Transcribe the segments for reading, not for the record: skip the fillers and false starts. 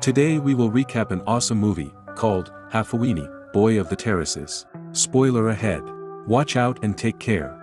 Today we will recap an awesome movie, called Halfaouine, Boy of the Terraces. Spoiler ahead. Watch out and take care.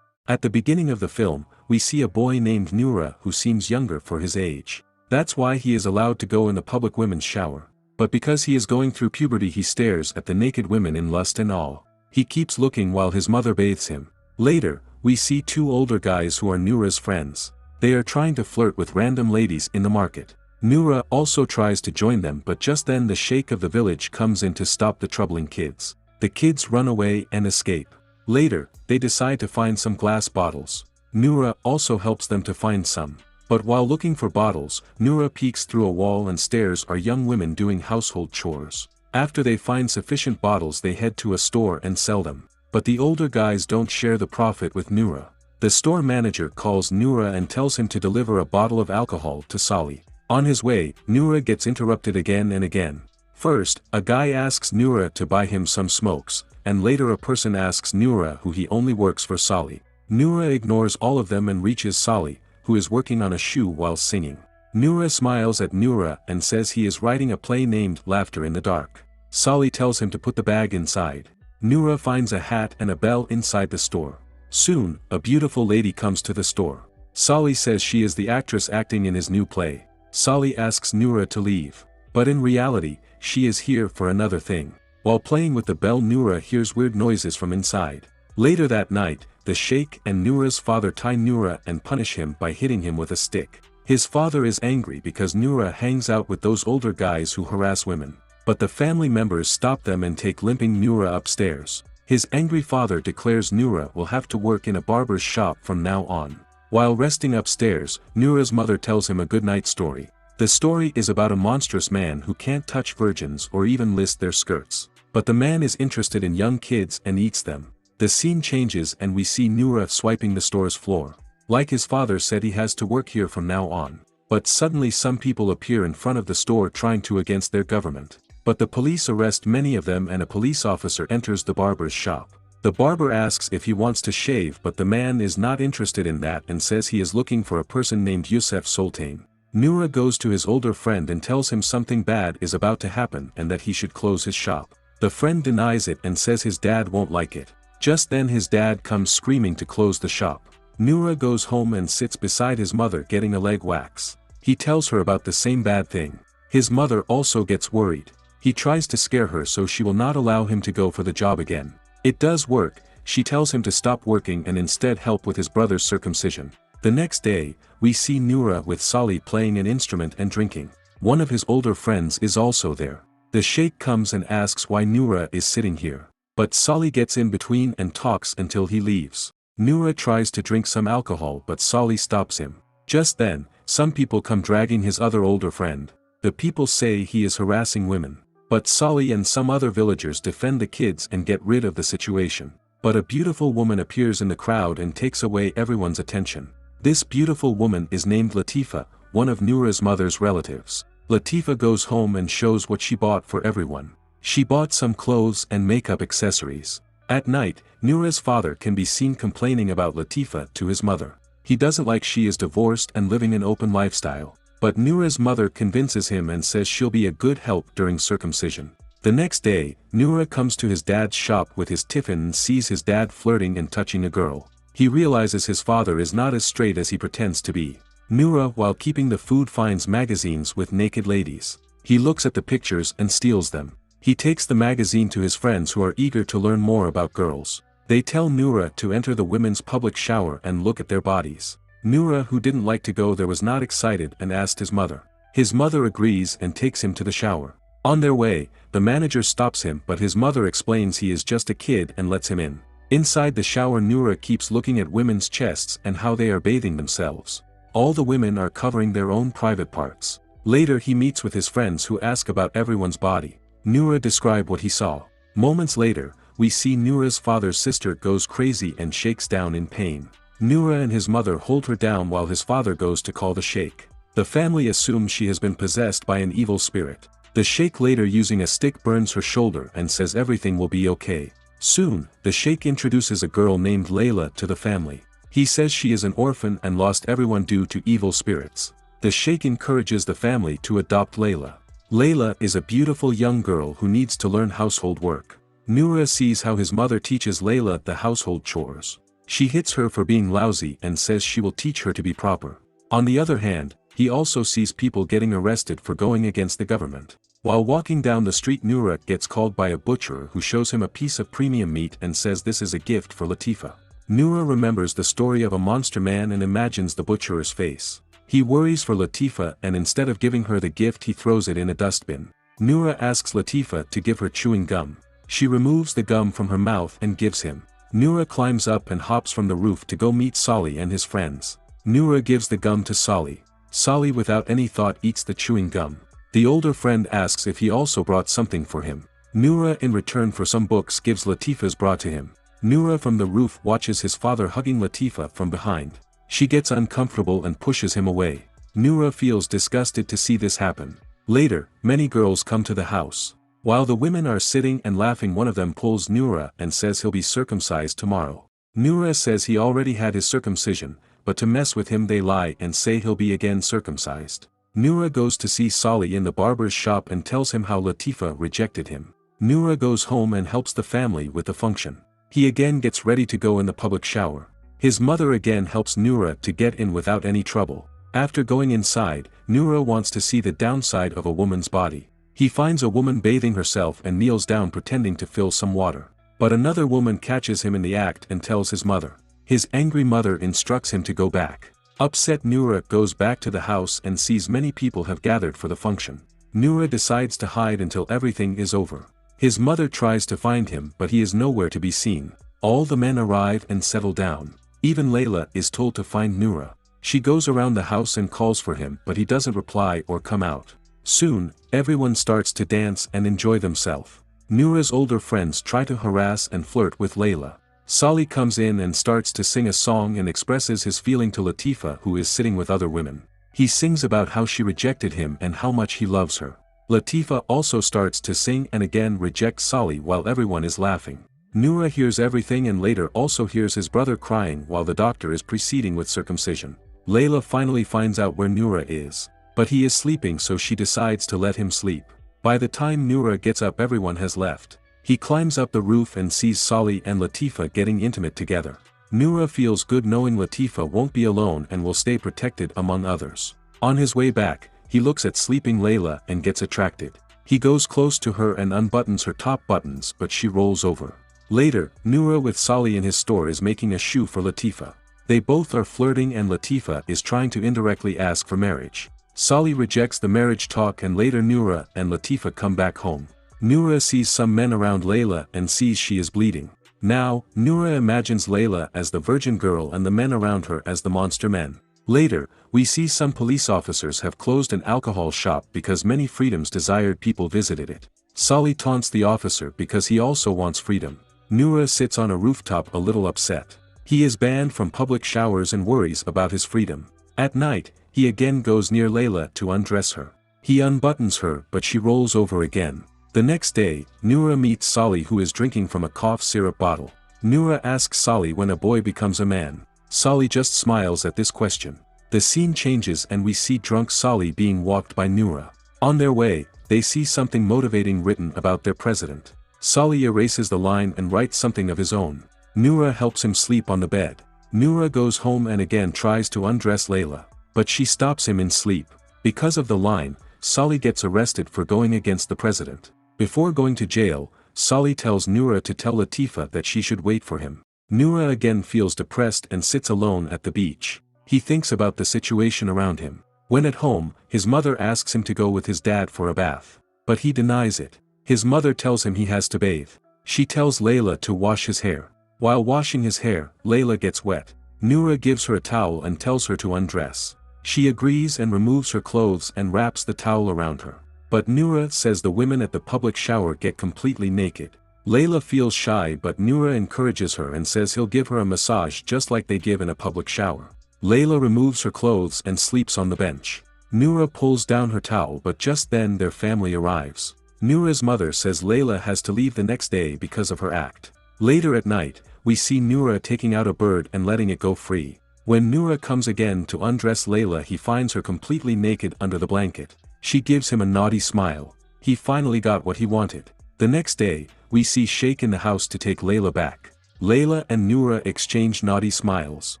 At the beginning of the film, we see a boy named Noura who seems younger for his age. That's why he is allowed to go in the public women's shower. But because he is going through puberty, he stares at the naked women in lust and awe. He keeps looking while his mother bathes him. Later, we see two older guys who are Noura's friends. They are trying to flirt with random ladies in the market. Noura also tries to join them, but just then the sheikh of the village comes in to stop the troubling kids. The kids run away and escape. Later, they decide to find some glass bottles. Noura also helps them to find some. But while looking for bottles, Noura peeks through a wall and stares at young women doing household chores. After they find sufficient bottles, they head to a store and sell them. But the older guys don't share the profit with Noura. The store manager calls Noura and tells him to deliver a bottle of alcohol to Sally. On his way, Noura gets interrupted again and again. First, a guy asks Noura to buy him some smokes, and later a person asks Noura who he only works for Sally. Noura ignores all of them and reaches Sally, who is working on a shoe while singing. Noura smiles at Noura and says he is writing a play named Laughter in the Dark. Sally tells him to put the bag inside. Noura finds a hat and a bell inside the store. Soon, a beautiful lady comes to the store. Sally says she is the actress acting in his new play. Sally asks Noura to leave. But in reality, she is here for another thing. While playing with the bell, Noura hears weird noises from inside. Later that night, the sheikh and Noura's father tie Noura and punish him by hitting him with a stick. His father is angry because Noura hangs out with those older guys who harass women. But the family members stop them and take limping Noura upstairs. His angry father declares Noura will have to work in a barber's shop from now on. While resting upstairs, Noura's mother tells him a goodnight story. The story is about a monstrous man who can't touch virgins or even list their skirts. But the man is interested in young kids and eats them. The scene changes and we see Noura swiping the store's floor. Like his father said, he has to work here from now on. But suddenly some people appear in front of the store trying to against their government. But the police arrest many of them and a police officer enters the barber's shop. The barber asks if he wants to shave, but the man is not interested in that and says he is looking for a person named Youssef Soltain. Noura goes to his older friend and tells him something bad is about to happen and that he should close his shop. The friend denies it and says his dad won't like it. Just then his dad comes screaming to close the shop. Noura goes home and sits beside his mother getting a leg wax. He tells her about the same bad thing. His mother also gets worried. He tries to scare her so she will not allow him to go for the job again. It does work. She tells him to stop working and instead help with his brother's circumcision. The next day, we see Noura with Sally playing an instrument and drinking. One of his older friends is also there. The sheikh comes and asks why Noura is sitting here. But Sally gets in between and talks until he leaves. Noura tries to drink some alcohol but Sally stops him. Just then, some people come dragging his other older friend. The people say he is harassing women. But Sally and some other villagers defend the kids and get rid of the situation. But a beautiful woman appears in the crowd and takes away everyone's attention. This beautiful woman is named Latifa, one of Noura's mother's relatives. Latifa goes home and shows what she bought for everyone. She bought some clothes and makeup accessories. At night, Noura's father can be seen complaining about Latifa to his mother. He doesn't like she is divorced and living an open lifestyle. But Noura's mother convinces him and says she'll be a good help during circumcision. The next day, Noura comes to his dad's shop with his tiffin and sees his dad flirting and touching a girl. He realizes his father is not as straight as he pretends to be. Noura, while keeping the food, finds magazines with naked ladies. He looks at the pictures and steals them. He takes the magazine to his friends who are eager to learn more about girls. They tell Noura to enter the women's public shower and look at their bodies. Noura, who didn't like to go there, was not excited and asked his mother. His mother agrees and takes him to the shower. On their way, the manager stops him, but his mother explains he is just a kid and lets him in. Inside the shower, Noura keeps looking at women's chests and how they are bathing themselves. All the women are covering their own private parts. Later he meets with his friends who ask about everyone's body. Noura describes what he saw. Moments later, we see Noura's father's sister goes crazy and shakes down in pain. Noura and his mother hold her down while his father goes to call the sheikh. The family assumes she has been possessed by an evil spirit. The sheikh later, using a stick, burns her shoulder and says everything will be okay. Soon, the sheikh introduces a girl named Layla to the family. He says she is an orphan and lost everyone due to evil spirits. The sheikh encourages the family to adopt Layla. Layla is a beautiful young girl who needs to learn household work. Noura sees how his mother teaches Layla the household chores. She hits her for being lousy and says she will teach her to be proper. On the other hand, he also sees people getting arrested for going against the government. While walking down the street, Noura gets called by a butcher who shows him a piece of premium meat and says this is a gift for Latifa. Noura remembers the story of a monster man and imagines the butcher's face. He worries for Latifa and instead of giving her the gift he throws it in a dustbin. Noura asks Latifa to give her chewing gum. She removes the gum from her mouth and gives him. Noura climbs up and hops from the roof to go meet Salih and his friends. Noura gives the gum to Salih. Salih without any thought eats the chewing gum. The older friend asks if he also brought something for him. Noura in return for some books gives Latifa's bra to him. Noura from the roof watches his father hugging Latifa from behind. She gets uncomfortable and pushes him away. Noura feels disgusted to see this happen. Later, many girls come to the house. While the women are sitting and laughing, one of them pulls Noura and says he'll be circumcised tomorrow. Noura says he already had his circumcision, but to mess with him they lie and say he'll be again circumcised. Noura goes to see Salih in the barber's shop and tells him how Latifa rejected him. Noura goes home and helps the family with the function. He again gets ready to go in the public shower. His mother again helps Noura to get in without any trouble. After going inside, Noura wants to see the downside of a woman's body. He finds a woman bathing herself and kneels down pretending to fill some water. But another woman catches him in the act and tells his mother. His angry mother instructs him to go back. Upset, Noura goes back to the house and sees many people have gathered for the function. Noura decides to hide until everything is over. His mother tries to find him but he is nowhere to be seen. All the men arrive and settle down. Even Layla is told to find Noura. She goes around the house and calls for him but he doesn't reply or come out. Soon, everyone starts to dance and enjoy themselves. Noura's older friends try to harass and flirt with Layla. Salih comes in and starts to sing a song and expresses his feeling to Latifa, who is sitting with other women. He sings about how she rejected him and how much he loves her. Latifa also starts to sing and again rejects Salih while everyone is laughing. Noura hears everything and later also hears his brother crying while the doctor is proceeding with circumcision. Layla finally finds out where Noura is. But he is sleeping, so she decides to let him sleep. By the time Noura gets up, everyone has left. He climbs up the roof and sees Salih and Latifa getting intimate together. Noura feels good knowing Latifa won't be alone and will stay protected among others. On his way back, he looks at sleeping Layla and gets attracted. He goes close to her and unbuttons her top buttons, but she rolls over. Later, Noura with Salih in his store is making a shoe for Latifa. They both are flirting and Latifa is trying to indirectly ask for marriage. Salih rejects the marriage talk and later Noura and Latifa come back home. Noura sees some men around Layla and sees she is bleeding. Now, Noura imagines Layla as the virgin girl and the men around her as the monster men. Later, we see some police officers have closed an alcohol shop because many freedoms desired people visited it. Salih taunts the officer because he also wants freedom. Noura sits on a rooftop a little upset. He is banned from public showers and worries about his freedom. At night, he again goes near Layla to undress her. He unbuttons her but she rolls over again. The next day, Noura meets Salih, who is drinking from a cough syrup bottle. Noura asks Salih when a boy becomes a man. Salih just smiles at this question. The scene changes and we see drunk Salih being walked by Noura. On their way, they see something motivating written about their president. Salih erases the line and writes something of his own. Noura helps him sleep on the bed. Noura goes home and again tries to undress Layla. But she stops him in sleep. Because of the line, Salih gets arrested for going against the president. Before going to jail, Salih tells Noura to tell Latifa that she should wait for him. Noura again feels depressed and sits alone at the beach. He thinks about the situation around him. When at home, his mother asks him to go with his dad for a bath. But he denies it. His mother tells him he has to bathe. She tells Layla to wash his hair. While washing his hair, Layla gets wet. Noura gives her a towel and tells her to undress. She agrees and removes her clothes and wraps the towel around her. But Noura says the women at the public shower get completely naked. Layla feels shy but Noura encourages her and says he'll give her a massage just like they give in a public shower. Layla removes her clothes and sleeps on the bench. Noura pulls down her towel but just then their family arrives. Noura's mother says Layla has to leave the next day because of her act. Later at night, we see Noura taking out a bird and letting it go free. When Noura comes again to undress Layla, he finds her completely naked under the blanket. She gives him a naughty smile. He finally got what he wanted. The next day, we see Sheikh in the house to take Layla back. Layla and Noura exchange naughty smiles.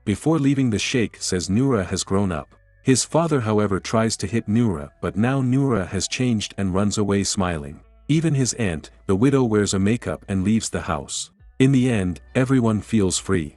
Before leaving, the Sheikh says Noura has grown up. His father, however, tries to hit Noura, but now Noura has changed and runs away smiling. Even his aunt, the widow, wears a makeup and leaves the house. In the end, everyone feels free.